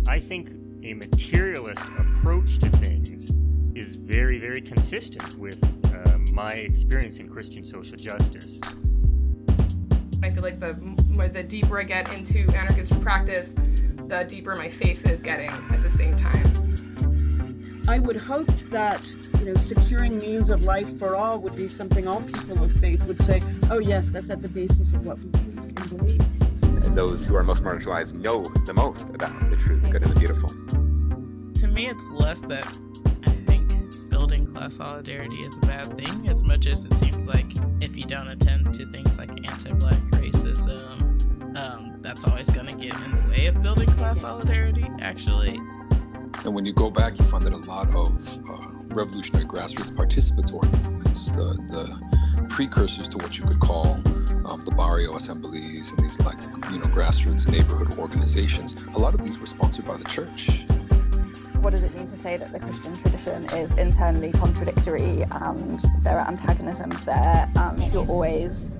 I think a materialist approach to things is very, very consistent with my experience in Christian social justice. I feel like the deeper I get into anarchist practice, the deeper my faith is getting at the same time. I would hope that, securing means of life for all would be something all people of faith would say, oh yes, that's at the basis of what we believe. Those who are most marginalized know the most about the true, the good, and the beautiful. To me, it's less that I think building class solidarity is a bad thing, as much as it seems like if you don't attend to things like anti-Black racism, that's always going to get in the way of building class solidarity, actually. And when you go back, you find that a lot of revolutionary grassroots participatory movements, the precursors to what you could call the barrio assemblies and these grassroots neighborhood organizations, a lot of these were sponsored by the church. What does it mean to say that the Christian tradition is internally contradictory and there are antagonisms there and you're always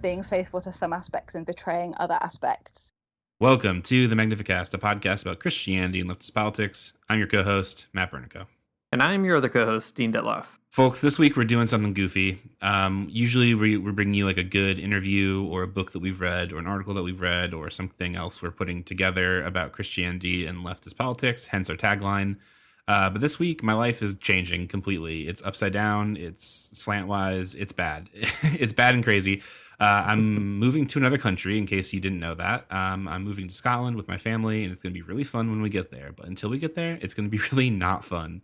being faithful to some aspects and betraying other aspects? Welcome to the Magnificast, a podcast about Christianity and leftist politics. I'm your co-host, Matt Bernico. And I'm your other co-host, Dean Detloff. Folks, this week we're doing something goofy. Usually we're bringing you like a good interview or a book that we've read or an article that we've read or something else we're putting together about Christianity and leftist politics, hence our tagline. But this week, my life is changing completely. It's upside down. It's slantwise. It's bad. It's bad and crazy. I'm moving to another country, in case you didn't know that. I'm moving to Scotland with my family, and it's going to be really fun when we get there. But until we get there, it's going to be really not fun.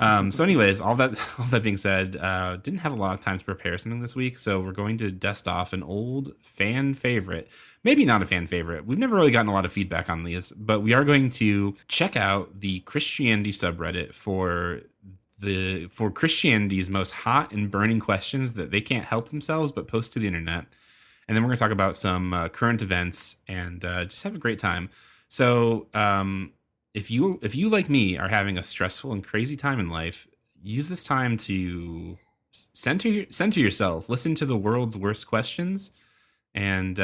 So anyways, all that being said, didn't have a lot of time to prepare something this week, so we're going to dust off an old fan favorite. Maybe not a fan favorite. We've never really gotten a lot of feedback on these, but we are going to check out the Christianity subreddit for Christianity's most hot and burning questions that they can't help themselves but post to the internet. And then we're going to talk about some current events and just have a great time. So if you like me are having a stressful and crazy time in life, use this time to center yourself, listen to the world's worst questions, and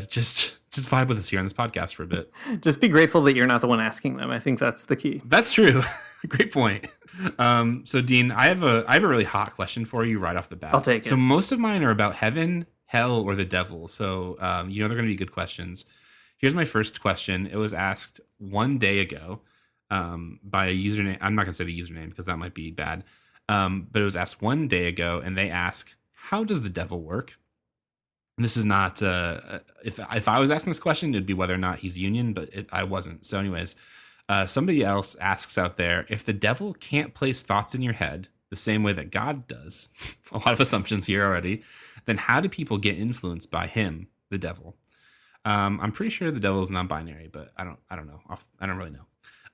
just vibe with us here on this podcast for a bit. Just be grateful that you're not the one asking them. I think that's the key. That's true. Great point. So Dean, I have a really hot question for you right off the bat. I'll take it. So most of mine are about heaven, hell, or the devil. So they're going to be good questions. Here's my first question. It was asked one day ago by a username. I'm not going to say the username because that might be bad. But it was asked one day ago, and they ask, how does the devil work? And this is not, if I was asking this question, it'd be whether or not he's union, but I wasn't. So anyways, somebody else asks out there, if the devil can't place thoughts in your head the same way that God does, a lot of assumptions here already, then how do people get influenced by him, the devil? I'm pretty sure the devil is non-binary, but I don't know. I don't really know.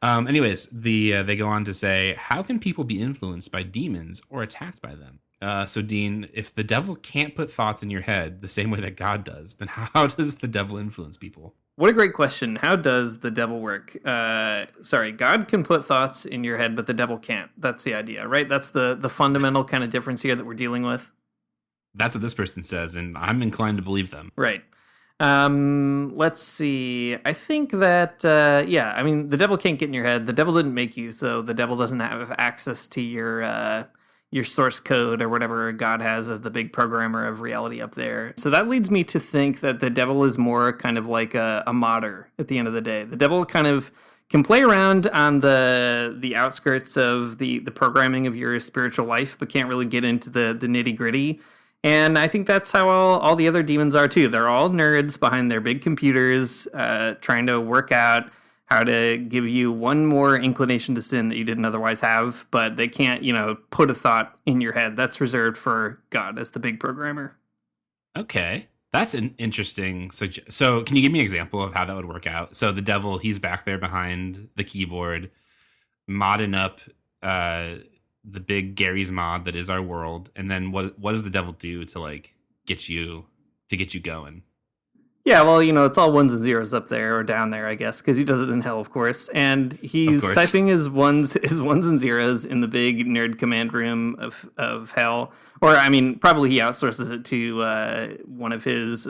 Anyways, they go on to say, how can people be influenced by demons or attacked by them? So Dean, if the devil can't put thoughts in your head the same way that God does, then how does the devil influence people? What a great question. How does the devil work? God can put thoughts in your head, but the devil can't. That's the idea, right? That's the fundamental kind of difference here that we're dealing with. That's what this person says, and I'm inclined to believe them. Right. Let's see. I think that, the devil can't get in your head. The devil didn't make you, so the devil doesn't have access to your source code or whatever God has as the big programmer of reality up there. So that leads me to think that the devil is more kind of like a modder at the end of the day. The devil kind of can play around on the outskirts of the programming of your spiritual life, but can't really get into the nitty gritty. And I think that's how all the other demons are too. They're all nerds behind their big computers, trying to work out how to give you one more inclination to sin that you didn't otherwise have, but they can't, put a thought in your head. That's reserved for God as the big programmer. Okay. That's an interesting suggestion. So can you give me an example of how that would work out? So the devil, he's back there behind the keyboard, modding up the big Gary's mod that is our world. And then what does the devil do to get you going? Yeah, well, it's all ones and zeros up there or down there, I guess, because he does it in hell, of course. And he's typing his ones and zeros in the big nerd command room of hell. Or, probably he outsources it to one of his,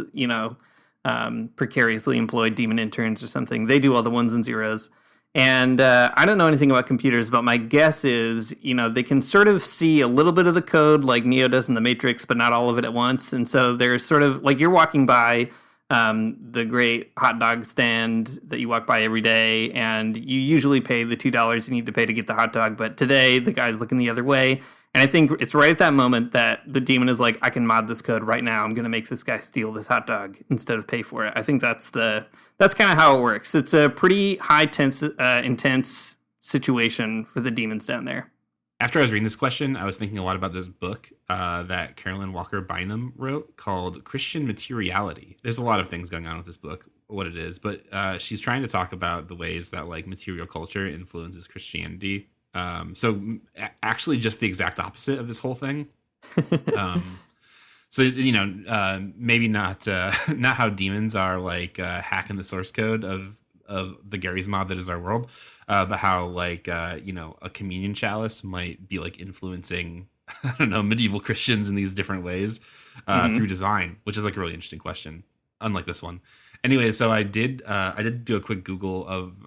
precariously employed demon interns or something. They do all the ones and zeros. And I don't know anything about computers, but my guess is, they can sort of see a little bit of the code like Neo does in the Matrix, but not all of it at once. And so there's sort of like you're walking by the great hot dog stand that you walk by every day, and you usually pay the $2 you need to pay to get the hot dog. But today the guy's looking the other way. And I think it's right at that moment that the demon is like, I can mod this code right now. I'm going to make this guy steal this hot dog instead of pay for it. I think that's kind of how it works. It's a pretty intense situation for the demons down there. After I was reading this question, I was thinking a lot about this book that Carolyn Walker Bynum wrote called Christian Materiality. There's a lot of things going on with this book, what it is, but she's trying to talk about the ways that like material culture influences Christianity. So actually just the exact opposite of this whole thing. So, maybe not how demons are like hacking the source code of the Gary's mod that is our world, but how like, a communion chalice might be like influencing, I don't know, medieval Christians in these different ways through design, which is like a really interesting question, unlike this one. Anyway, so I did do a quick Google of,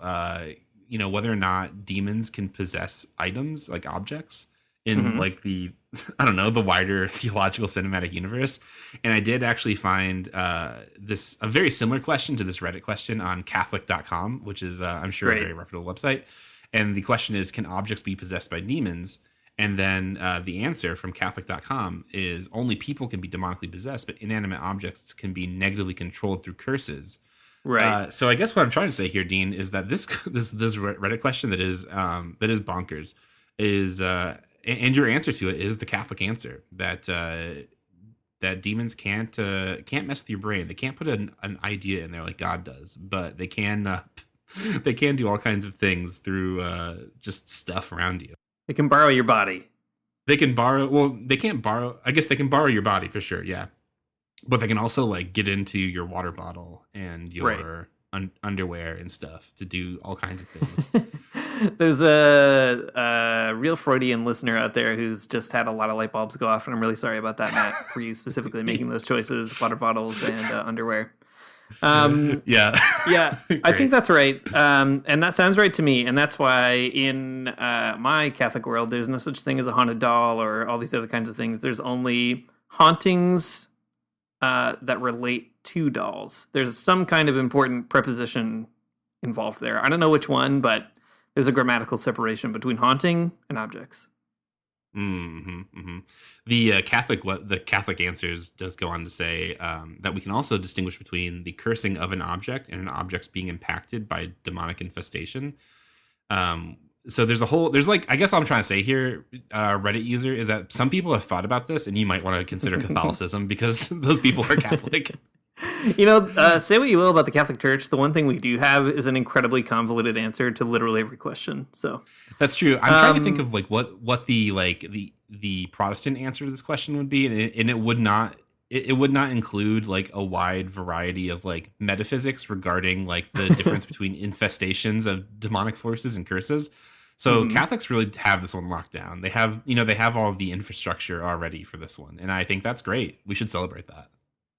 whether or not demons can possess items like objects in like the, I don't know, the wider theological cinematic universe. And I did actually find a very similar question to this Reddit question on Catholic.com, which is, I'm sure, a very reputable website. And the question is, can objects be possessed by demons? And then the answer from Catholic.com is only people can be demonically possessed, but inanimate objects can be negatively controlled through curses. Right. So I guess what I'm trying to say here, Dean, is that this Reddit question that is bonkers is, and your answer to it is the Catholic answer that demons can't mess with your brain. They can't put an idea in there like God does, but they can do all kinds of things through just stuff around you. They can borrow your body. They can't borrow. I guess they can borrow your body for sure. Yeah. But they can also like get into your water bottle and your underwear and stuff to do all kinds of things. There's a real Freudian listener out there who's just had a lot of light bulbs go off, and I'm really sorry about that, Matt, for you specifically making those choices, water bottles and underwear. Yeah. I think that's right. And that sounds right to me. And that's why in my Catholic world, there's no such thing as a haunted doll or all these other kinds of things. There's only hauntings that relate to dolls. There's some kind of important preposition involved there. I don't know which one, but there's a grammatical separation between haunting and objects. The Catholic answers does go on to say that we can also distinguish between the cursing of an object and an object's being impacted by demonic infestation. So there's like, I guess what I'm trying to say here, Reddit user, is that some people have thought about this, and you might want to consider Catholicism because those people are Catholic. Say what you will about the Catholic Church, the one thing we do have is an incredibly convoluted answer to literally every question. So that's true. I'm trying to think of like what the Protestant answer to this question would be, and it would not include like a wide variety of like metaphysics regarding like the difference between infestations of demonic forces and curses. So Catholics really have this one locked down. They have all the infrastructure already for this one, and I think that's great. We should celebrate that.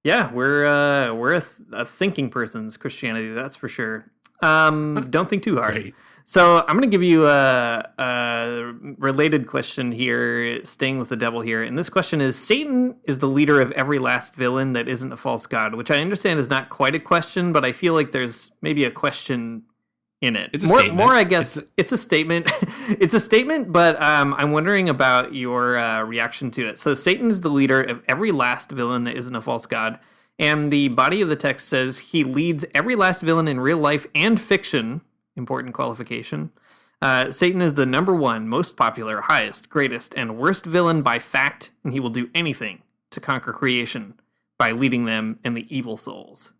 Yeah, we're a thinking person's Christianity, that's for sure. Don't think too hard. Right. So I'm going to give you a related question here, staying with the devil here. And this question is, Satan is the leader of every last villain that isn't a false god, which I understand is not quite a question, but I feel like there's maybe a question in it. It's a statement. More, I guess, it's a statement. It's a statement, but I'm wondering about your reaction to it. So Satan is the leader of every last villain that isn't a false god. And the body of the text says he leads every last villain in real life and fiction. Important qualification. Satan is the number one, most popular, highest, greatest, and worst villain by fact, and he will do anything to conquer creation by leading them and the evil souls.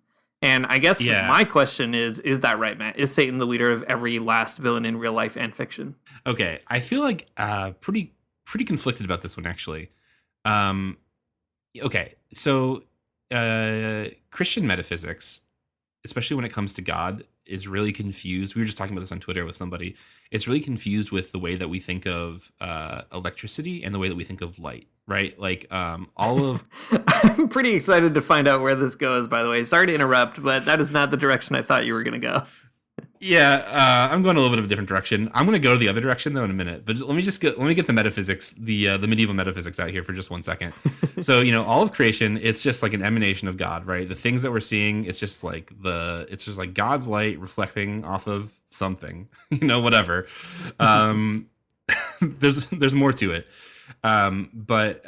And I guess my question is that right, Matt? Is Satan the leader of every last villain in real life and fiction? Okay, I feel like pretty conflicted about this one, actually. Okay, so Christian metaphysics, especially when it comes to God, is really confused. We were just talking about this on Twitter with somebody. It's really confused with the way that we think of electricity and the way that we think of light, right? Like all of... I'm pretty excited to find out where this goes, by the way. Sorry to interrupt, but that is not the direction I thought you were going to go. Yeah, I'm going a little bit of a different direction. I'm going to go the other direction though in a minute. But let me get the metaphysics, the medieval metaphysics out here for just 1 second. So all of creation, it's just like an emanation of God, right? The things that we're seeing, it's just like God's light reflecting off of something, whatever. There's more to it. But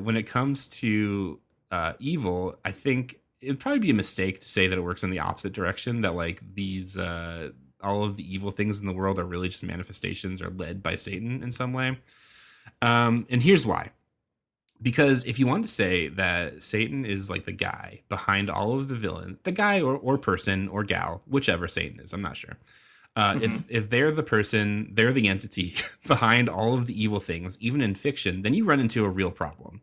when it comes to evil, I think it'd probably be a mistake to say that it works in the opposite direction, that like these all of the evil things in the world are really just manifestations or led by Satan in some way. And here's why. Because if you want to say that Satan is like the guy behind all of the villain, the guy or person or gal, whichever Satan is, I'm not sure. If they're the person, they're the entity behind all of the evil things, even in fiction, then you run into a real problem.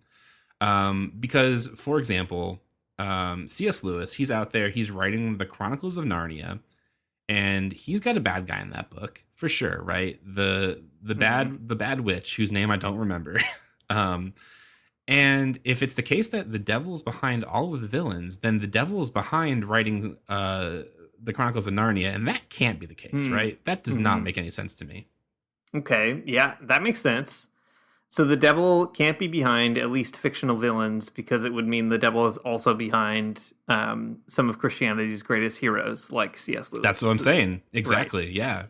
Because, for example, C.S. Lewis, he's out there, he's writing the Chronicles of Narnia, and he's got a bad guy in that book for sure, right? The bad witch whose name I don't remember. And if it's the case that the devil's behind all of the villains, then the devil's behind writing the Chronicles of Narnia, and that can't be the case, right? That does not make any sense to me. Okay, yeah, that makes sense. So the devil can't be behind at least fictional villains, because it would mean the devil is also behind some of Christianity's greatest heroes, like C.S. Lewis. That's what I'm saying. Exactly, right. Yeah.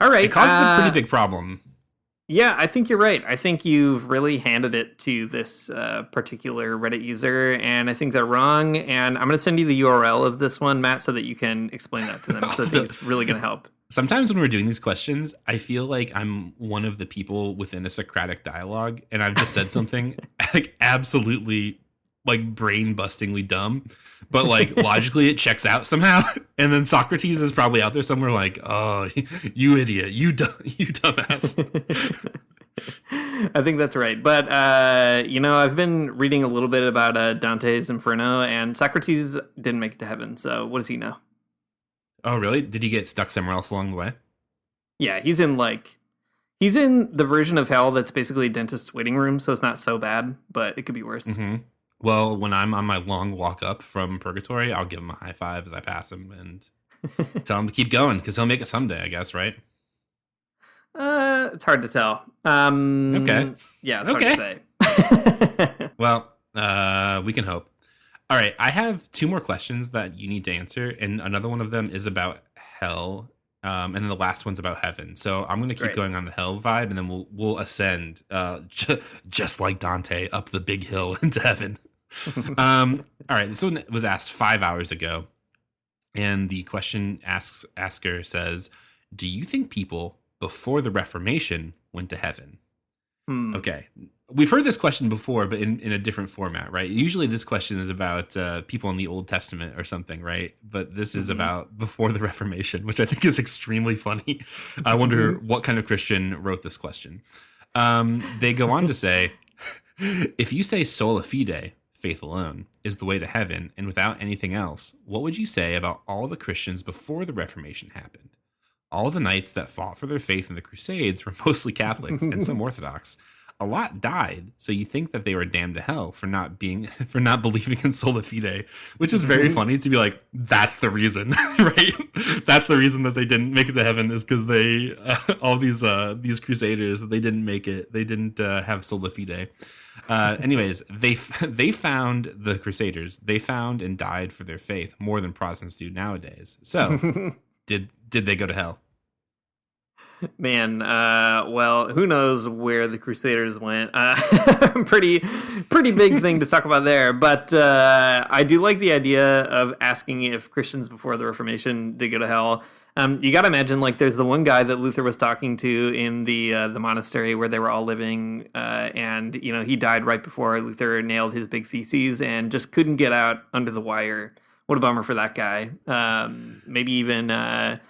All right. It causes a pretty big problem. Yeah, I think you're right. I think you've really handed it to this particular Reddit user, and I think they're wrong. And I'm going to send you the URL of this one, Matt, so that you can explain that to them. So I think it's really going to help. Sometimes when we're doing these questions, I feel like I'm one of the people within a Socratic dialogue, and I've just said something like absolutely like brain-bustingly dumb, but like logically it checks out somehow. And then Socrates is probably out there somewhere like, "Oh, you idiot, you dumbass." I think that's right. But I've been reading a little bit about Dante's Inferno, and Socrates didn't make it to heaven. So what does he know? Oh, really? Did he get stuck somewhere else along the way? Yeah, he's in the version of hell that's basically a dentist's waiting room, so it's not so bad, but it could be worse. Well, when I'm on my long walk up from purgatory, I'll give him a high five as I pass him and tell him to keep going, because he'll make it someday, I guess, right? It's hard to tell. Okay. Yeah, it's hard to say. Well, we can hope. All right, I have 2 more questions that you need to answer, and another one of them is about hell, and then the last one's about heaven. So I'm going to keep going on the hell vibe, and then we'll ascend, just like Dante, up the big hill into heaven. All right, this one was asked 5 hours ago, and the question asker says, "Do you think people before the Reformation went to heaven?" Okay. We've heard this question before, but in a different format, right? Usually this question is about people in the Old Testament or something, right? But this is about before the Reformation, which I think is extremely funny. I wonder what kind of Christian wrote this question. They go on to say, "If you say sola fide, faith alone, is the way to heaven and without anything else, what would you say about all the Christians before the Reformation happened? All the knights that fought for their faith in the Crusades were mostly Catholics and some Orthodox. A lot died, so you think that they were damned to hell for not believing in sola fide," which is very funny to be like, that's the reason, right? That's the reason that they didn't make it to heaven, is because they all these crusaders, they didn't make it. They didn't have sola fide. Anyways, they found the crusaders. They found and died for their faith more than Protestants do nowadays. So, did they go to hell? Man, well, who knows where the Crusaders went? Pretty big thing to talk about there. But I do like the idea of asking if Christians before the Reformation did go to hell. You got to imagine, like, there's the one guy that Luther was talking to in the monastery where they were all living, and he died right before Luther nailed his big theses and just couldn't get out under the wire. What a bummer for that guy. Maybe even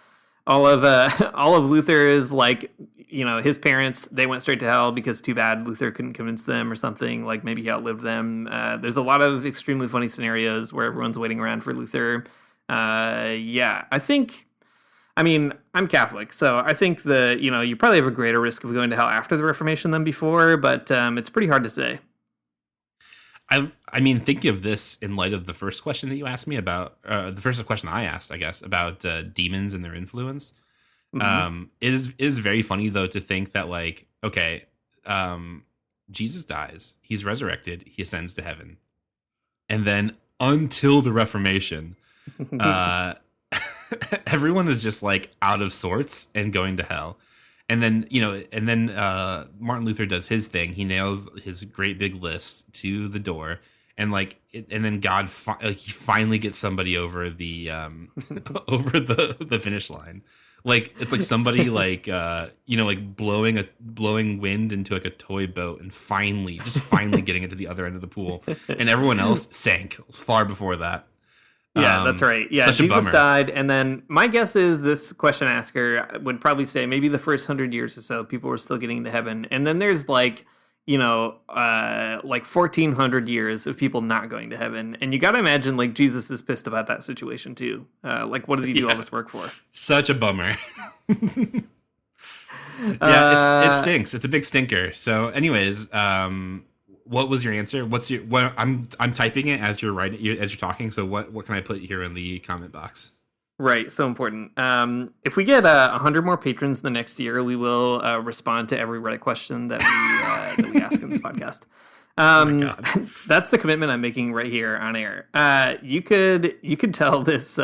all of Luther's, like, his parents, they went straight to hell because too bad Luther couldn't convince them or something. Like, maybe he outlived them. There's a lot of extremely funny scenarios where everyone's waiting around for Luther. Yeah, I'm Catholic, so I think you probably have a greater risk of going to hell after the Reformation than before, but it's pretty hard to say. I mean, think of this in light of the first question that you asked me about, the first question I asked, I guess, about demons and their influence. It is very funny though to think that, like, okay, Jesus dies, he's resurrected, he ascends to heaven, and then until the Reformation, everyone is just like out of sorts and going to hell. And then, Martin Luther does his thing. He nails his great big list to the door, and and then God, he finally gets somebody over the over the finish line. Like, it's like somebody like blowing wind into like a toy boat, and finally getting it to the other end of the pool, and everyone else sank far before that. Yeah, that's right. Yeah, Jesus died, and then my guess is this question asker would probably say maybe the first 100 years or so, people were still getting into heaven, and then there's like 1,400 years of people not going to heaven, and you got to imagine like Jesus is pissed about that situation too. Like, what did he do all this work for? Such a bummer. Yeah, it stinks. It's a big stinker. So, anyways, what was your answer? I'm typing it as you're writing, as you're talking. So what can I put here in the comment box? Right, so important. If we get 100 more patrons the next year, we will respond to every Reddit question that we ask in this podcast. Oh my God. That's the commitment I'm making right here on air. You could tell this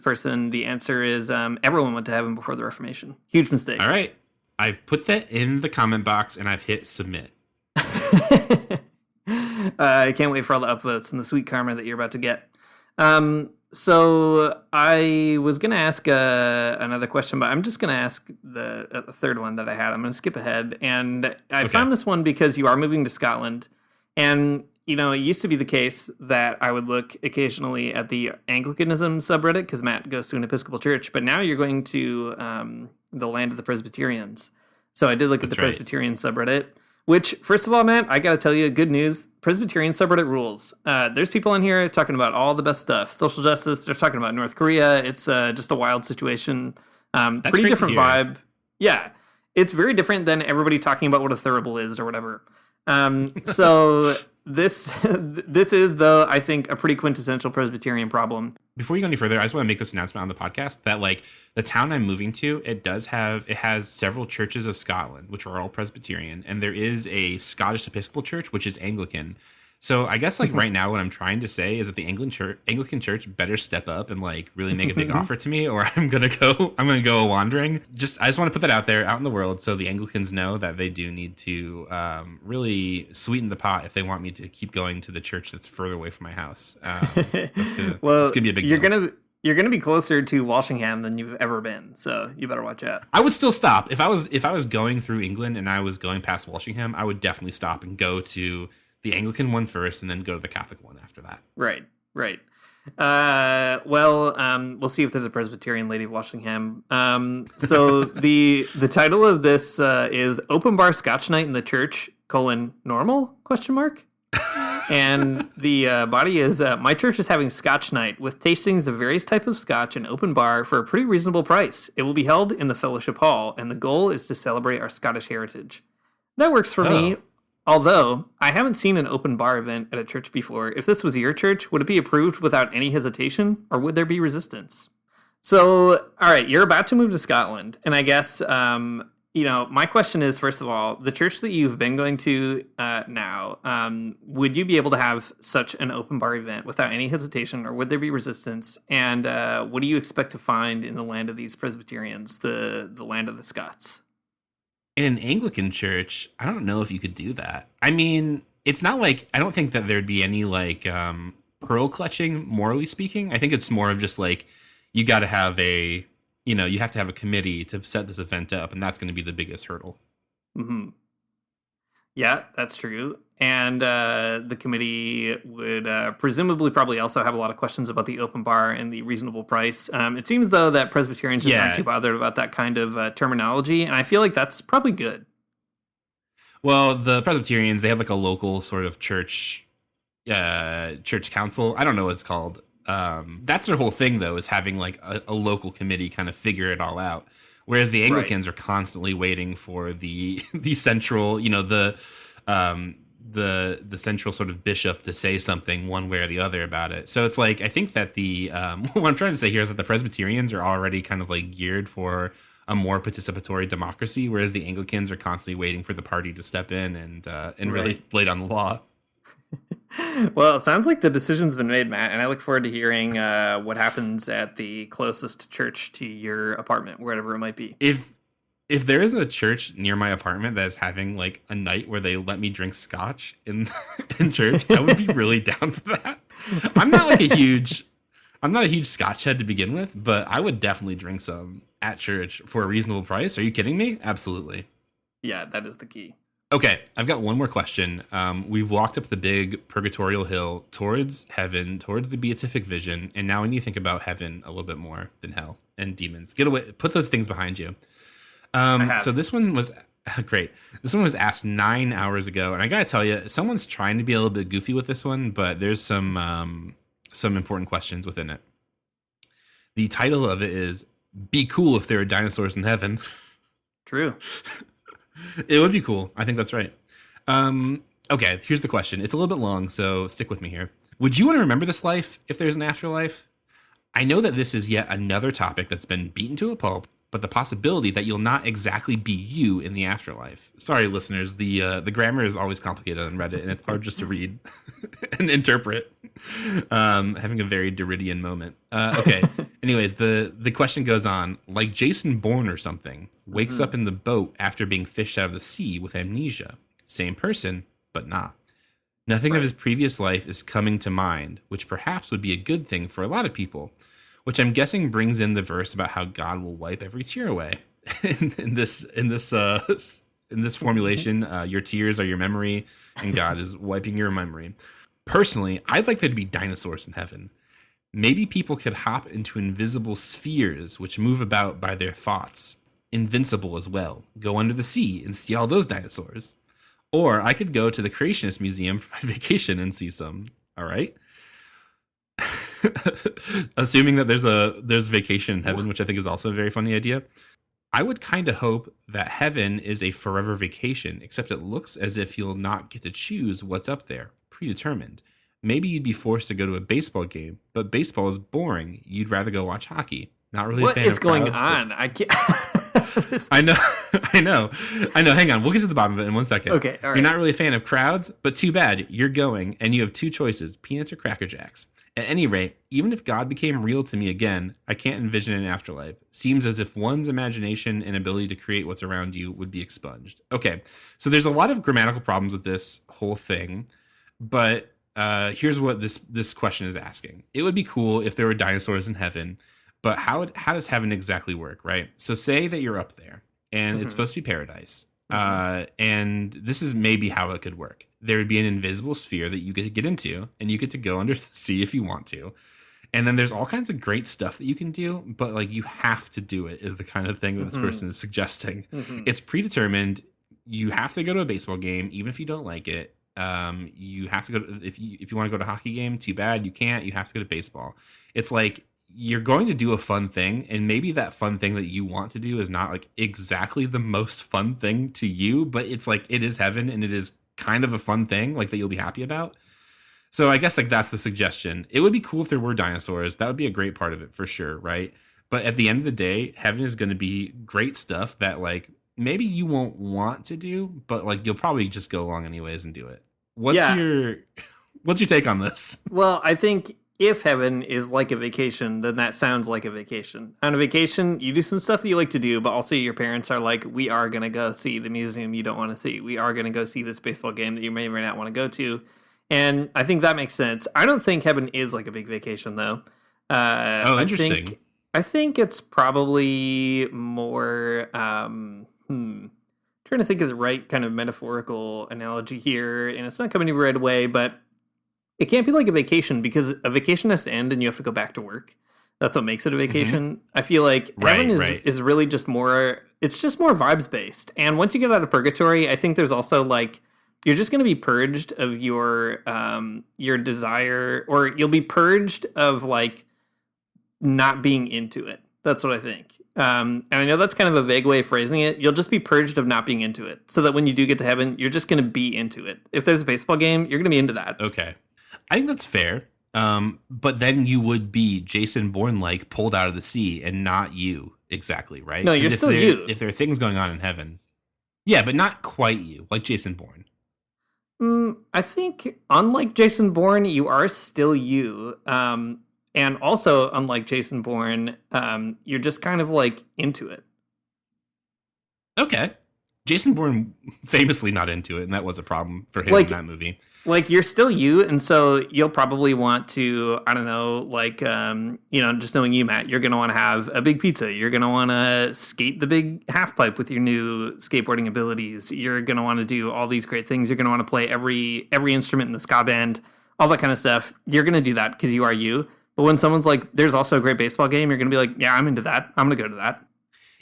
person the answer is everyone went to heaven before the Reformation. Huge mistake. All right, I've put that in the comment box and I've hit submit. I can't wait for all the upvotes and the sweet karma that you're about to get. So I was going to ask another question, but I'm just going to ask the third one that I had. I'm going to skip ahead. And I found this one because you are moving to Scotland. And, it used to be the case that I would look occasionally at the Anglicanism subreddit because Matt goes to an Episcopal church. But now you're going to the land of the Presbyterians. So I did look at the Presbyterian subreddit. Which, first of all, Matt, I got to tell you, good news. Presbyterian subreddit rules. There's people in here talking about all the best stuff. Social justice, they're talking about North Korea. It's just a wild situation. Pretty different vibe. Yeah, it's very different than everybody talking about what a thurible is or whatever. So this is, though, I think, a pretty quintessential Presbyterian problem. Before you go any further, I just want to make this announcement on the podcast that, like, the town I'm moving to, it has several churches of Scotland, which are all Presbyterian, and there is a Scottish Episcopal Church, which is Anglican. So I guess, like, right now what I'm trying to say is that the Anglican Church better step up and, like, really make a big offer to me, or I'm gonna go wandering. I just want to put that out there, out in the world, so the Anglicans know that they do need to really sweeten the pot if they want me to keep going to the church that's further away from my house. That's gonna be a big deal. You're gonna be closer to Walshingham than you've ever been, so you better watch out. I would still stop if I was going through England and I was going past Walshingham. I would definitely stop and go to the Anglican one first, and then go to the Catholic one after that. Right. We'll see if there's a Presbyterian lady of Walshingham. So the title of this is Open Bar Scotch Night in the Church, normal, ? And the body is, my church is having Scotch Night with tastings of various types of Scotch and open bar for a pretty reasonable price. It will be held in the Fellowship Hall, and the goal is to celebrate our Scottish heritage. That works for me. Although, I haven't seen an open bar event at a church before. If this was your church, would it be approved without any hesitation, or would there be resistance? So, all right, you're about to move to Scotland, and I guess, my question is, first of all, the church that you've been going to now, would you be able to have such an open bar event without any hesitation, or would there be resistance? And what do you expect to find in the land of these Presbyterians, the land of the Scots? In an Anglican church, I don't know if you could do that. I mean, it's not like, I don't think that there'd be any like pearl clutching, morally speaking. I think it's more of just like, you got to have you have to have a committee to set this event up, and that's going to be the biggest hurdle. Mm-hmm. Yeah, that's true. And the committee would presumably probably also have a lot of questions about the open bar and the reasonable price. It seems, though, that Presbyterians just aren't too bothered about that kind of terminology, and I feel like that's probably good. Well, the Presbyterians, they have like a local sort of church council. I don't know what it's called. That's their whole thing, though, is having like a local committee kind of figure it all out. Whereas the the central sort of bishop to say something one way or the other about it. So it's like, I think that the what I'm trying to say here is that the Presbyterians are already kind of like geared for a more participatory democracy, whereas the Anglicans are constantly waiting for the party to step in and really lay down the law. Well, it sounds like the decision's been made, Matt, and I look forward to hearing what happens at the closest church to your apartment, wherever it might be. If there is a church near my apartment that is having like a night where they let me drink scotch in church, I would be really down for that. I'm not a huge scotch head to begin with, but I would definitely drink some at church for a reasonable price. Are you kidding me? Absolutely. Yeah, that is the key. Okay, I've got one more question. We've walked up the big purgatorial hill towards heaven, towards the beatific vision, and now we need to think about heaven a little bit more than hell and demons. Get away, put those things behind you. So this one was great. This one was asked 9 hours ago, and I gotta tell you, someone's trying to be a little bit goofy with this one, but there's some important questions within it. The title of it is "Be Cool If There Were Dinosaurs in Heaven." True. It would be cool. I think that's right. Okay, here's the question. It's a little bit long, so stick with me here. Would you want to remember this life if there's an afterlife? I know that this is yet another topic that's been beaten to a pulp, but the possibility that you'll not exactly be you in the afterlife. Sorry, listeners, the grammar is always complicated on Reddit, and it's hard just to read and interpret. Having a very Derridian moment. Okay. Anyways, the question goes on. Like Jason Bourne or something wakes up in the boat after being fished out of the sea with amnesia. Same person, but not. Nothing of his previous life is coming to mind, which perhaps would be a good thing for a lot of people. Which I'm guessing brings in the verse about how God will wipe every tear away. in this formulation, your tears are your memory, and God is wiping your memory. Personally, I'd like there to be dinosaurs in heaven. Maybe people could hop into invisible spheres which move about by their thoughts. Invincible as well. Go under the sea and see all those dinosaurs. Or I could go to the Creationist Museum for my vacation and see some. All right. Assuming that there's vacation in heaven, which I think is also a very funny idea. I would kind of hope that heaven is a forever vacation, except it looks as if you'll not get to choose what's up there, predetermined. Maybe you'd be forced to go to a baseball game, but baseball is boring. You'd rather go watch hockey. Not really a fan of crowds. What is going on? I can't. I know. Hang on. We'll get to the bottom of it in 1 second. Okay, all right. You're not really a fan of crowds, but too bad. You're going, and you have two choices, peanuts or Cracker Jacks. At any rate, even if God became real to me again, I can't envision an afterlife. Seems as if one's imagination and ability to create what's around you would be expunged. Okay, so there's a lot of grammatical problems with this whole thing, but here's what this question is asking. It would be cool if there were dinosaurs in heaven, but how does heaven exactly work, right? So say that you're up there, and it's supposed to be paradise. And this is maybe how it could work. There would be an invisible sphere that you get to get into, and you get to go under the sea if you want to. And then there's all kinds of great stuff that you can do, but like you have to do it is the kind of thing that this person is suggesting. It's predetermined. You have to go to a baseball game, even if you don't like it. You have to go to, if you want to go to a hockey game, too bad you can't. You have to go to baseball. It's like you're going to do a fun thing, and maybe that fun thing that you want to do is not like exactly the most fun thing to you, but it's like it is heaven, and it is kind of a fun thing like that you'll be happy about. So I guess like that's the suggestion. It would be cool if there were dinosaurs. That would be a great part of it for sure, right? But at the end of the day, heaven is going to be great stuff that like maybe you won't want to do, but like you'll probably just go along anyways and do it. What's your take on this? Well, I think if heaven is like a vacation, then that sounds like a vacation. On a vacation, you do some stuff that you like to do, but also your parents are like, we are going to go see the museum you don't want to see. We are going to go see this baseball game that you may or may not want to go to. And I think that makes sense. I don't think heaven is like a big vacation, though. Interesting. I think it's probably more... trying to think of the right kind of metaphorical analogy here, and it's not coming to me right away, but it can't be like a vacation because a vacation has to end and you have to go back to work. That's what makes it a vacation. I feel like heaven is really just more, it's just more vibes based. And once you get out of purgatory, I think there's also like, you're just going to be purged of your desire, or you'll be purged of like not being into it. That's what I think. And I know that's kind of a vague way of phrasing it. You'll just be purged of not being into it, so that when you do get to heaven, you're just going to be into it. If there's a baseball game, you're going to be into that. Okay. I think that's fair. But then you would be Jason Bourne-like pulled out of the sea and not you exactly, right? No, you're still you. If there are things going on in heaven. Yeah, but not quite you, like Jason Bourne. I think, unlike Jason Bourne, you are still you. And also, unlike Jason Bourne, you're just kind of like into it. Okay. Jason Bourne famously not into it, and that was a problem for him in that movie. Like, you're still you, and so you'll probably want to, I don't know, like, just knowing you, Matt, you're going to want to have a big pizza. You're going to want to skate the big half pipe with your new skateboarding abilities. You're going to want to do all these great things. You're going to want to play every instrument in the ska band, all that kind of stuff. You're going to do that because you are you. But when someone's like, there's also a great baseball game, you're going to be like, yeah, I'm into that. I'm going to go to that.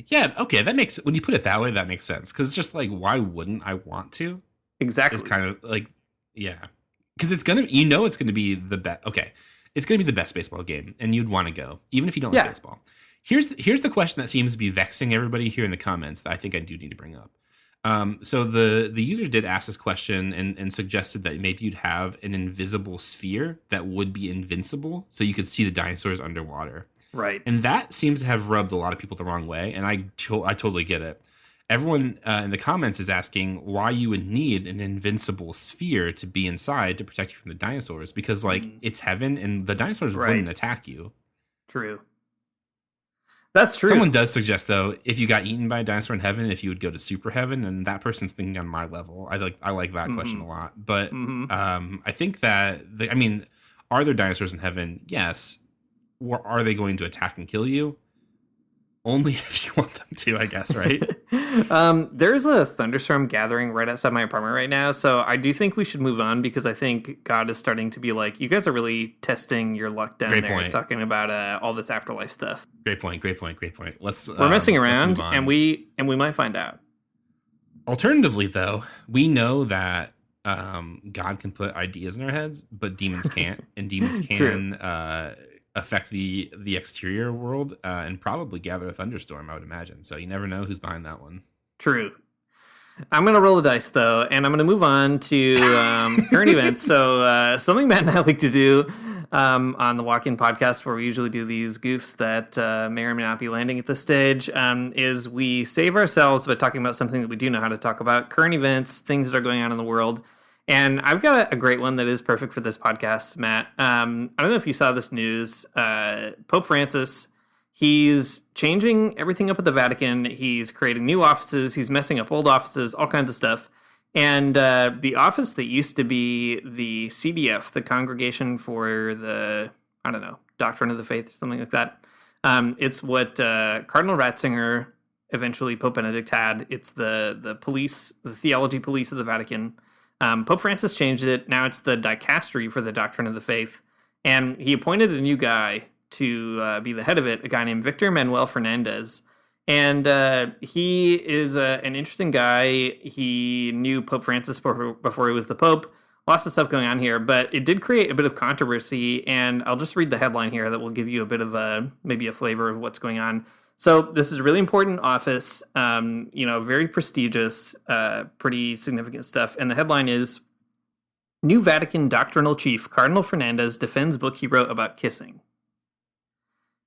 Yeah, okay, that makes, when you put it that way, that makes sense. Because it's just like, why wouldn't I want to? Exactly. It's kind of like, yeah. Because it's going to, it's going to be the best, okay, it's going to be the best baseball game, and you'd want to go, even if you don't like baseball. Here's the question that seems to be vexing everybody here in the comments that I think I do need to bring up. So the user did ask this question and suggested that maybe you'd have an invisible sphere that would be invincible, so you could see the dinosaurs underwater. Right. And that seems to have rubbed a lot of people the wrong way, and I totally get it. Everyone in the comments is asking why you would need an invincible sphere to be inside to protect you from the dinosaurs, because it's heaven and the dinosaurs wouldn't attack you. True. That's true. Someone does suggest, though, if you got eaten by a dinosaur in heaven, if you would go to super heaven, and that person's thinking on my level. I like that question a lot. But I think that, are there dinosaurs in heaven? Yes. Or are they going to attack and kill you? Only if you want them to, I guess, right? There's a thunderstorm gathering right outside my apartment right now, so I do think we should move on, because I think God is starting to be like, you guys are really testing your luck down there, talking about all this afterlife stuff. Great point. We're messing around, and we might find out. Alternatively, though, we know that God can put ideas in our heads, but demons can't, and demons can affect the exterior world and probably gather a thunderstorm, I would imagine. So you never know who's behind that one. True. I'm going to roll the dice, though, and I'm going to move on to current events. So something Matt and I like to do on the Walk-In podcast, where we usually do these goofs that may or may not be landing at this stage, is we save ourselves by talking about something that we do know how to talk about, current events, things that are going on in the world. And I've got a great one that is perfect for this podcast, Matt. I don't know if you saw this news. Pope Francis, he's changing everything up at the Vatican. He's creating new offices. He's messing up old offices, all kinds of stuff. And the office that used to be the CDF, the Congregation for the, Doctrine of the Faith, or something like that. It's what Cardinal Ratzinger, eventually Pope Benedict, had. It's the police, the theology police of the Vatican. Pope Francis changed it. Now it's the Dicastery for the Doctrine of the Faith. And he appointed a new guy to be the head of it, a guy named Victor Manuel Fernandez. And he is an interesting guy. He knew Pope Francis before he was the Pope. Lots of stuff going on here, but it did create a bit of controversy. And I'll just read the headline here that will give you a bit of maybe a flavor of what's going on. So this is a really important office, very prestigious, pretty significant stuff. And the headline is, New Vatican Doctrinal Chief Cardinal Fernandez defends book he wrote about kissing.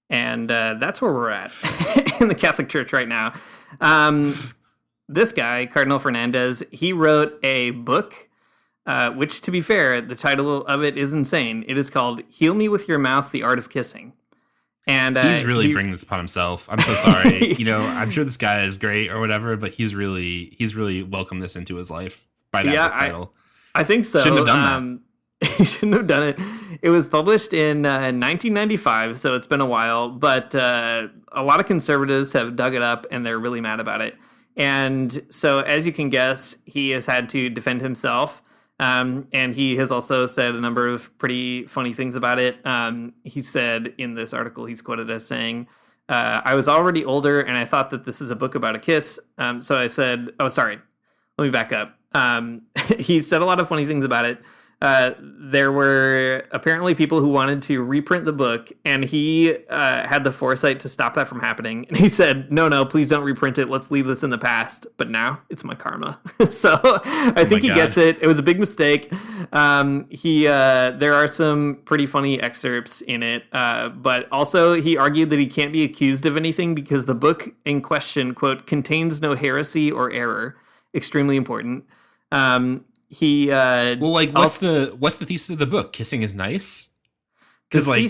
And that's where we're at in the Catholic Church right now. This guy, Cardinal Fernandez, he wrote a book, which, to be fair, the title of it is insane. It is called Heal Me With Your Mouth, The Art of Kissing. And he's really bringing this upon himself. I'm so sorry. I'm sure this guy is great or whatever, but he's really welcomed this into his life by that book title. I think so. Shouldn't have done that. He shouldn't have done it. It was published in 1995, so it's been a while. But a lot of conservatives have dug it up, and they're really mad about it. And so, as you can guess, he has had to defend himself. And he has also said a number of pretty funny things about it. He said in this article, he's quoted as saying, I was already older and I thought that this is a book about a kiss. So I said, let me back up. He said a lot of funny things about it. there were apparently people who wanted to reprint the book, and he had the foresight to stop that from happening. And he said, no, please don't reprint it. Let's leave this in the past. But now it's my karma. So I think he gets it. It was a big mistake. There are some pretty funny excerpts in it, but also he argued that he can't be accused of anything because the book in question, quote, contains no heresy or error. Extremely important. What's the thesis of the book? Kissing is nice? Because I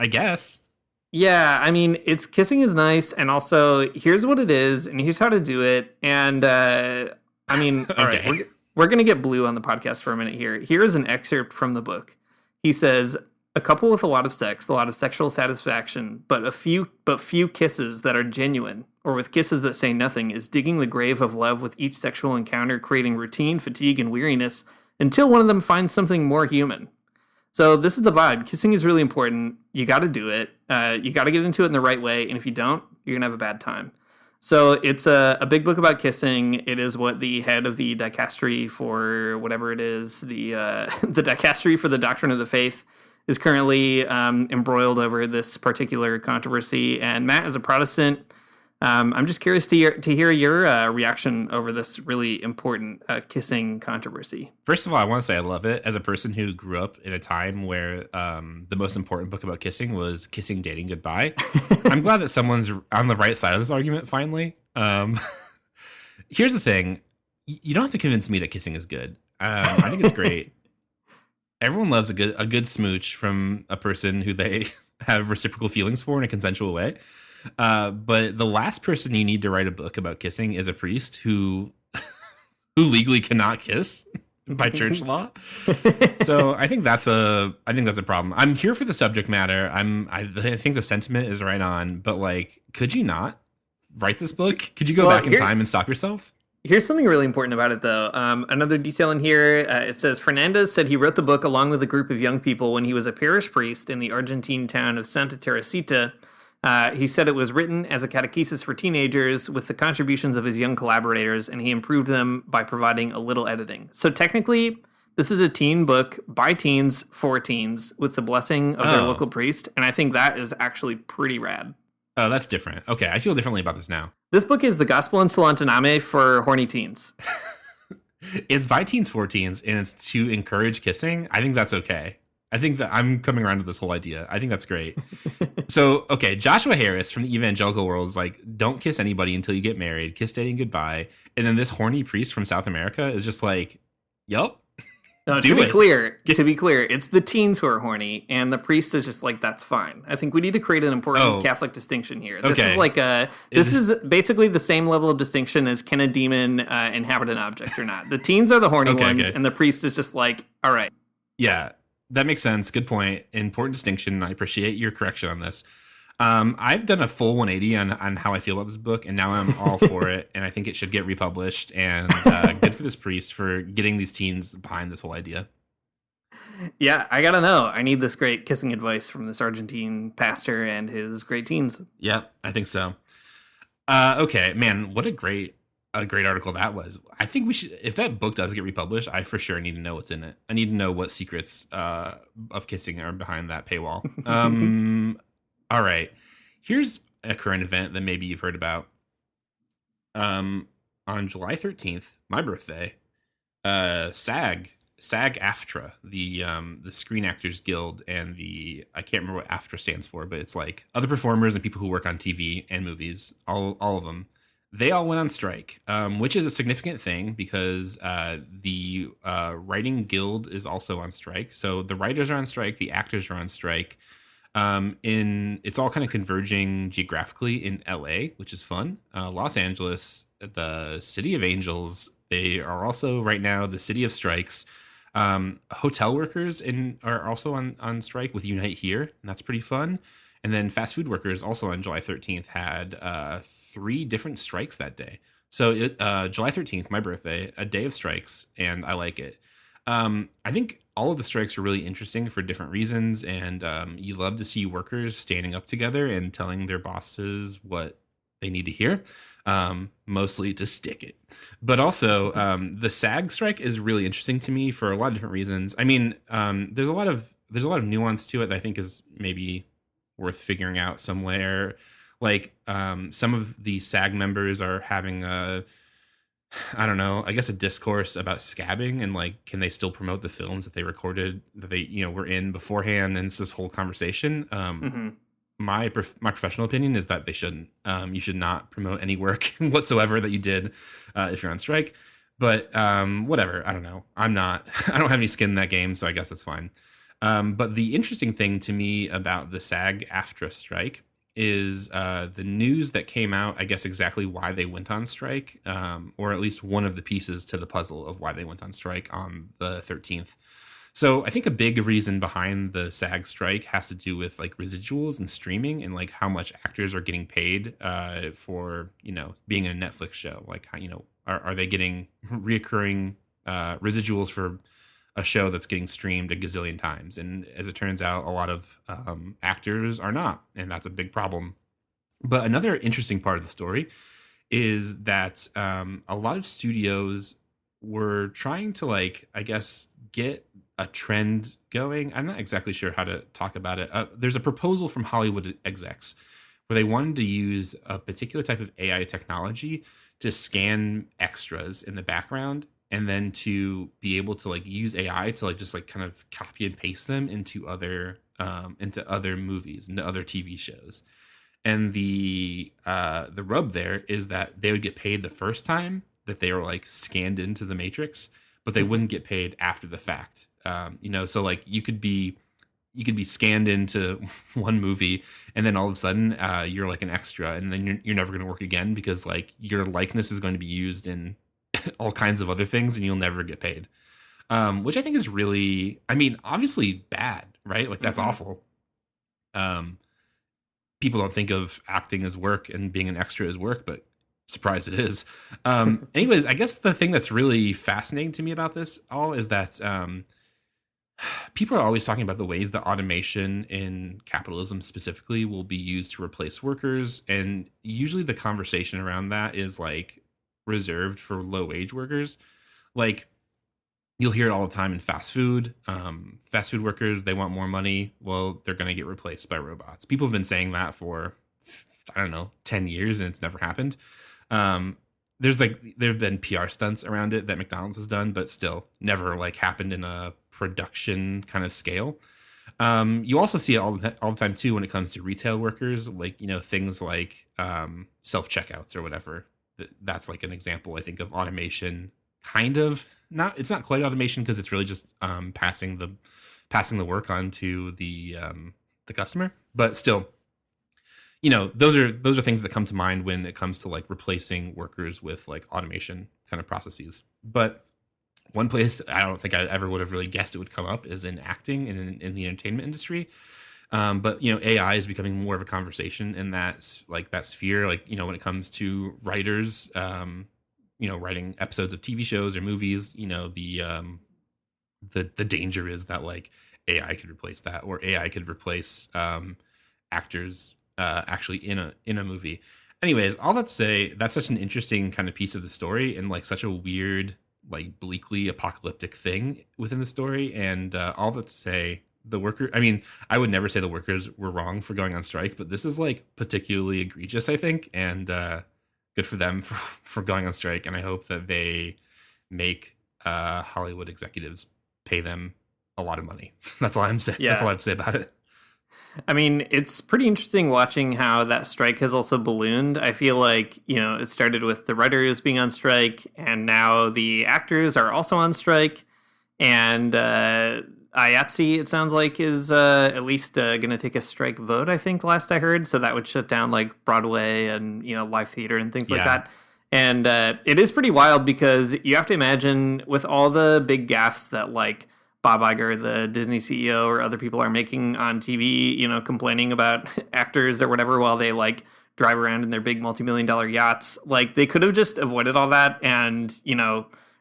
guess. Yeah, I mean, it's kissing is nice, and also here's what it is, and here's how to do it, and all right, we're gonna get Blue on the podcast for a minute here. Here's an excerpt from the book. He says, "A couple with a lot of sex, a lot of sexual satisfaction, but few kisses that are genuine, or with kisses that say nothing, is digging the grave of love with each sexual encounter, creating routine, fatigue, and weariness until one of them finds something more human." So this is the vibe. Kissing is really important. You got to do it. You got to get into it in the right way, and if you don't, you're gonna have a bad time. So it's a big book about kissing. It is what the head of the dicastery for whatever it is, the dicastery for the doctrine of the faith, is currently embroiled over this particular controversy. And Matt, as a Protestant, I'm just curious to hear your reaction over this really important kissing controversy. First of all, I want to say I love it. As a person who grew up in a time where the most important book about kissing was Kissing, Dating, Goodbye, I'm glad that someone's on the right side of this argument finally. Here's the thing. You don't have to convince me that kissing is good. I think it's great. Everyone loves a good smooch from a person who they have reciprocal feelings for in a consensual way. But the last person you need to write a book about kissing is a priest who legally cannot kiss by church law. So I think that's a problem. I'm here for the subject matter. I think the sentiment is right on, but like, could you not write this book? Could you go back in time and stop yourself? Here's something really important about it, though. Another detail in here, it says, Fernandez said he wrote the book along with a group of young people when he was a parish priest in the Argentine town of Santa Teresita. He said it was written as a catechesis for teenagers with the contributions of his young collaborators, and he improved them by providing a little editing. So technically, this is a teen book by teens for teens with the blessing of their local priest, and I think that is actually pretty rad. Oh, that's different. Okay, I feel differently about this now. This book is the Gospel in Solantaname for horny teens. It's by teens for teens, and it's to encourage kissing. I think that's okay. I think that I'm coming around to this whole idea. I think that's great. So, okay, Joshua Harris from the evangelical world is like, don't kiss anybody until you get married. Kiss, dating, goodbye. And then this horny priest from South America is just like, yup. No, to be clear, it's the teens who are horny, and the priest is just like, that's fine. I think we need to create an important Catholic distinction here. This is like this is basically the same level of distinction as can a demon inhabit an object or not. The teens are the horny ones, and the priest is just like, all right. Yeah, that makes sense. Good point. Important distinction. I appreciate your correction on this. I've done a full 180 on how I feel about this book, and now I'm all for it, and I think it should get republished, and good for this priest for getting these teens behind this whole idea. Yeah, I gotta know. I need this great kissing advice from this Argentine pastor and his great teens. Yep, I think so. Okay, man, what a great article that was. I think we should, if that book does get republished, I for sure need to know what's in it. I need to know what secrets of kissing are behind that paywall. All right, here's a current event that maybe you've heard about. On July 13th, my birthday, SAG-AFTRA, the Screen Actors Guild, and I can't remember what AFTRA stands for, but it's like other performers and people who work on TV and movies, all of them. They all went on strike, which is a significant thing because the Writing Guild is also on strike. So the writers are on strike, the actors are on strike. It's all kind of converging geographically in LA, which is fun. Los Angeles, the City of Angels, they are also right now the City of Strikes. Hotel workers are also on strike with Unite Here, and that's pretty fun. And then fast food workers also on July 13th had 3 different strikes that day. So July 13th, my birthday, a day of strikes, and I like it. I think all of the strikes are really interesting for different reasons, and you love to see workers standing up together and telling their bosses what they need to hear, mostly to stick it. But also, the SAG strike is really interesting to me for a lot of different reasons. I mean, there's a lot of nuance to it that I think is maybe worth figuring out somewhere. Like, some of the SAG members are having I don't know, I guess a discourse about scabbing and like, can they still promote the films that they recorded that they, were in beforehand? And it's this whole conversation. My professional opinion is that they shouldn't. You should not promote any work whatsoever that you did if you're on strike. But whatever, I don't know. I don't have any skin in that game, so I guess that's fine. But the interesting thing to me about the SAG-AFTRA strike is the news that came out, I guess exactly why they went on strike, or at least one of the pieces to the puzzle of why they went on strike on the 13th. So I think a big reason behind the SAG strike has to do with like residuals and streaming and like how much actors are getting paid for, being in a Netflix show. Like, are they getting reoccurring residuals for a show that's getting streamed a gazillion times? And as it turns out, a lot of actors are not, and that's a big problem. But another interesting part of the story is that a lot of studios were trying to, like, I guess, get a trend going. I'm not exactly sure how to talk about it. There's a proposal from Hollywood execs where they wanted to use a particular type of AI technology to scan extras in the background, and then to be able to like use AI to like just like kind of copy and paste them into other movies, into other TV shows. And the rub there is that they would get paid the first time that they were like scanned into the Matrix, but they wouldn't get paid after the fact. So like you could be scanned into one movie, and then all of a sudden you're like an extra, and then you're never going to work again because like your likeness is going to be used in all kinds of other things, and you'll never get paid. Which I think is really, I mean, obviously bad, right? Like that's awful. People don't think of acting as work and being an extra as work, but surprise it is. Anyways, I guess the thing that's really fascinating to me about this all is that people are always talking about the ways that automation in capitalism specifically will be used to replace workers. And usually the conversation around that is like reserved for low wage workers. Like you'll hear it all the time in fast food. Fast food workers, they want more money. Well, they're going to get replaced by robots. People have been saying that for, I don't know, 10 years, and it's never happened. There have been PR stunts around it that McDonald's has done, but still never like happened in a production kind of scale. You also see it all the time too when it comes to retail workers, like, things like self-checkouts or whatever. That's like an example, I think, of automation. Kind of it's not quite automation because it's really just passing the work on to the customer, but still, those are things that come to mind when it comes to like replacing workers with like automation kind of processes. But one place I don't think I ever would have really guessed it would come up is in acting and in the entertainment industry. But AI is becoming more of a conversation in that sphere. Like, when it comes to writers, writing episodes of TV shows or movies, the danger is that like AI could replace that, or AI could replace actors actually in a movie. Anyways, all that to say, that's such an interesting kind of piece of the story, and like such a weird, like bleakly apocalyptic thing within the story. And all that to say, I would never say the workers were wrong for going on strike, but this is like particularly egregious, I think, and good for them for going on strike. And I hope that they make Hollywood executives pay them a lot of money. That's all I'm saying. Yeah. That's all I have to say about it. I mean, it's pretty interesting watching how that strike has also ballooned. I feel like, it started with the writers being on strike, and now the actors are also on strike. And IATSE, it sounds like, is at least going to take a strike vote, I think, last I heard. So that would shut down like Broadway and, live theater and things like that. And it is pretty wild because you have to imagine with all the big gaffes that like Bob Iger, the Disney CEO, or other people are making on TV, complaining about actors or whatever while they like drive around in their big multi-million-dollar yachts. Like they could have just avoided all that and,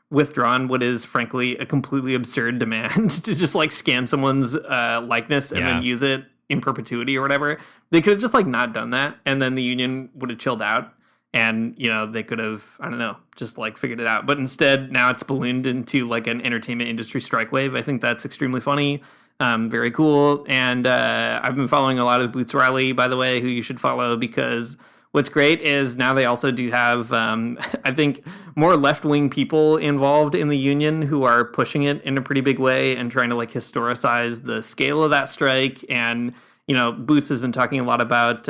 withdrawn what is frankly a completely absurd demand to just like scan someone's likeness and then use it in perpetuity or whatever. They could have just like not done that, and then the union would have chilled out, and they could have, I don't know, just like figured it out. But instead, now it's ballooned into like an entertainment industry strike wave. I think that's extremely funny. Very cool. And I've been following a lot of Boots Riley, by the way, who you should follow, because what's great is now they also do have, I think, more left-wing people involved in the union who are pushing it in a pretty big way and trying to like historicize the scale of that strike. And, Boots has been talking a lot about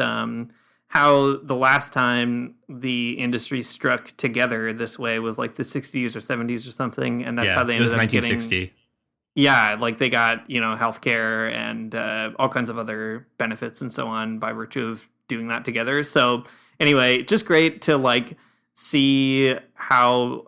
how the last time the industry struck together this way was like the 60s or 70s or something. And that's how they ended up 1960. getting... Yeah, like they got, healthcare and all kinds of other benefits and so on by virtue of doing that together. So anyway, just great to like see how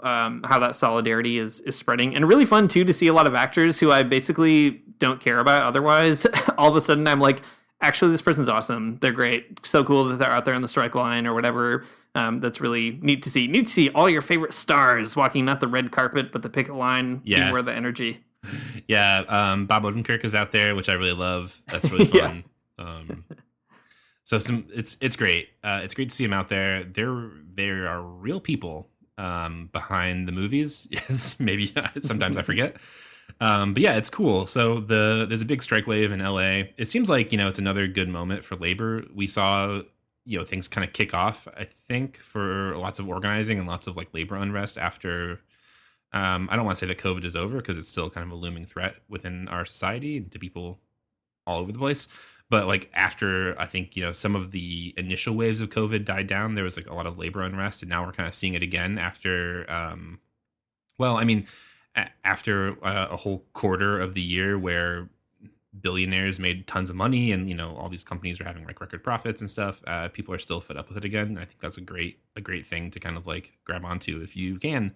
that solidarity is spreading, and really fun too to see a lot of actors who I basically don't care about otherwise. All of a sudden I'm like, actually, this person's awesome. They're great. So cool that they're out there on the strike line or whatever. That's really neat to see. Neat to see all your favorite stars walking not the red carpet but the picket line. Yeah. Beware the energy. Yeah, Bob Odenkirk is out there, which I really love. That's really fun. So it's great. It's great to see him out there. There are real people behind the movies. Yes, maybe sometimes I forget. But yeah, it's cool. So there's a big strike wave in LA. It seems like it's another good moment for labor. We saw things kind of kick off, I think, for lots of organizing and lots of like labor unrest after. I don't want to say that COVID is over, because it's still kind of a looming threat within our society and to people all over the place. But like after, I think, some of the initial waves of COVID died down, there was like a lot of labor unrest, and now we're kind of seeing it again after, after a whole quarter of the year where billionaires made tons of money and, all these companies are having like record profits and stuff. People are still fed up with it again. I think that's a great thing to kind of like grab onto if you can.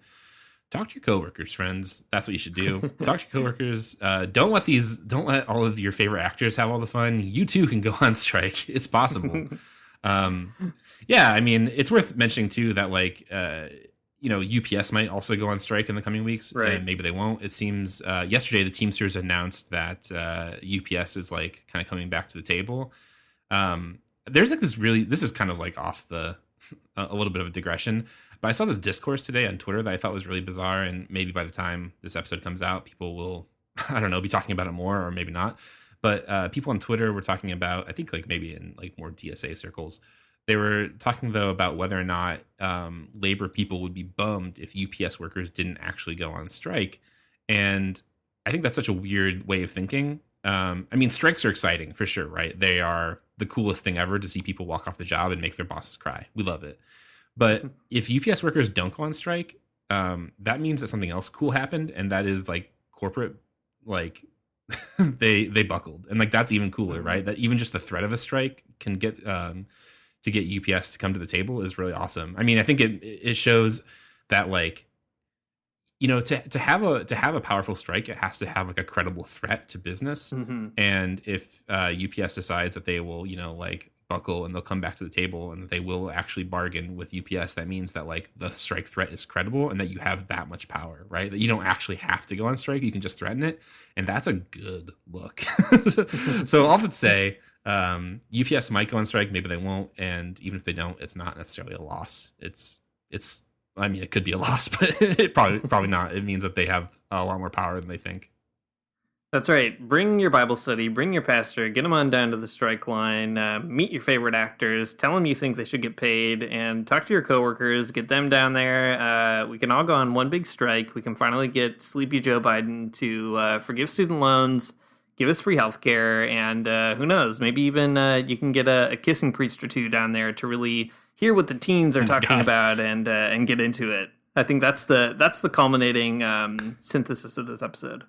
Talk to your coworkers, friends. That's what you should do. Talk to your coworkers. Don't let all of your favorite actors have all the fun. You too can go on strike. It's possible. Yeah, I mean, it's worth mentioning too that like UPS might also go on strike in the coming weeks, right? And maybe they won't. It seems yesterday the Teamsters announced that UPS is like kind of coming back to the table. There's like this is kind of like off the a little bit of a digression. But I saw this discourse today on Twitter that I thought was really bizarre, and maybe by the time this episode comes out, people will, I don't know, be talking about it more, or maybe not. But people on Twitter were talking about, I think like maybe in like more DSA circles, they were talking though about whether or not labor people would be bummed if UPS workers didn't actually go on strike. And I think that's such a weird way of thinking. I mean, strikes are exciting for sure, right? They are the coolest thing ever to see people walk off the job and make their bosses cry. We love it. But if UPS workers don't go on strike, that means that something else cool happened, and that is like corporate, like they buckled, and like that's even cooler, right? That even just the threat of a strike can get to get UPS to come to the table is really awesome. I mean, I think it shows that like to have a powerful strike, it has to have like a credible threat to business, and if UPS decides that they will like buckle and they'll come back to the table and they will actually bargain with UPS, that means that like the strike threat is credible and that you have that much power, right? That you don't actually have to go on strike, you can just threaten it, and that's a good look. So I'll often say UPS might go on strike, maybe they won't, and even if they don't, it's not necessarily a loss. It's I mean, it could be a loss, but it probably not. It means that they have a lot more power than they think. That's right. Bring your Bible study, bring your pastor, get them on down to the strike line, meet your favorite actors, tell them you think they should get paid, and talk to your coworkers, get them down there. We can all go on one big strike. We can finally get Sleepy Joe Biden to forgive student loans, give us free healthcare, and who knows, maybe even you can get a kissing priest or two down there to really hear what the teens are talking about and get into it. I think that's the culminating synthesis of this episode.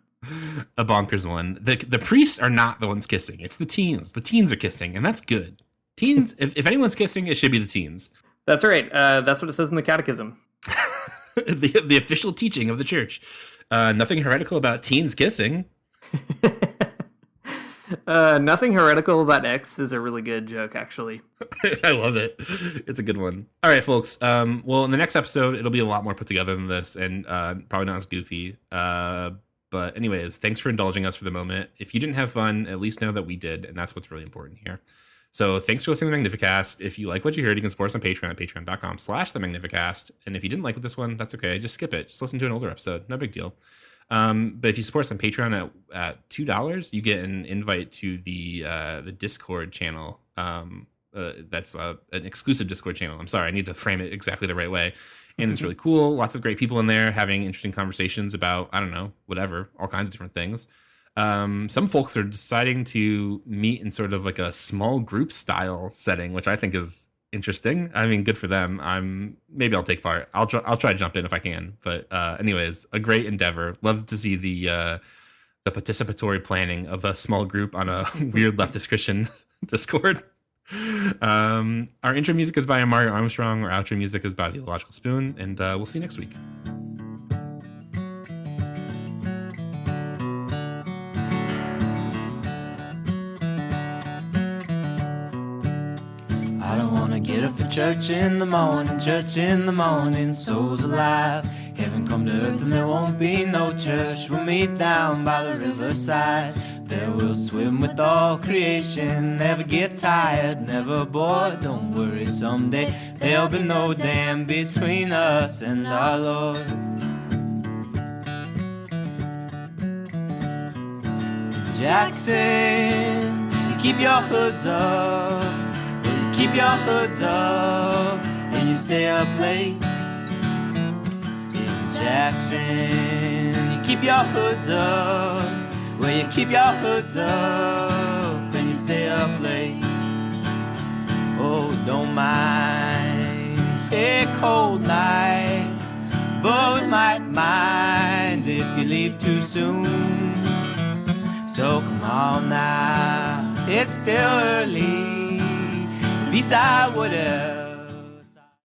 A bonkers one. The priests are not the ones kissing. It's the teens. The teens are kissing, and that's good. Teens, if anyone's kissing, it should be the teens. That's right. That's what it says in the catechism. the official teaching of the church. Nothing heretical about teens kissing. Nothing heretical about X is a really good joke, actually. I love it. It's a good one. All right, folks. Well, in the next episode, it'll be a lot more put together than this, and probably not as goofy. But anyways, thanks for indulging us for the moment. If you didn't have fun, at least know that we did, and that's what's really important here. So thanks for listening to the Magnificast. If you like what you heard, you can support us on Patreon at patreon.com/the Magnificast. And if you didn't like this one, that's okay. Just skip it. Just listen to an older episode. No big deal. But if you support us on Patreon at $2, you get an invite to the Discord channel. That's an exclusive Discord channel. I'm sorry, I need to frame it exactly the right way. And it's really cool. Lots of great people in there having interesting conversations about, I don't know, whatever, all kinds of different things. Some folks are deciding to meet in sort of like a small group style setting, which I think is interesting. I mean, good for them. Maybe I'll take part. I'll try to jump in if I can. But anyways, a great endeavor. Love to see the participatory planning of a small group on a weird leftist Christian Discord. Our intro music is by Mario Armstrong. Our outro music is by The Illogical Spoon, and we'll see you next week. I don't wanna get up for church in the morning, souls alive. Heaven come to earth and there won't be no church. We'll meet down by the riverside. There we'll swim with all creation. Never get tired, never bored. Don't worry, someday there'll be no dam between us and our Lord. Jackson, keep your hoods up. Keep your hoods up and you stay up late. In Jackson, you keep your hoods up. Well, you keep your hoods up and you stay up late. Oh, don't mind a cold night, but we might mind if you leave too soon. So come on now, it's still early. At least I would have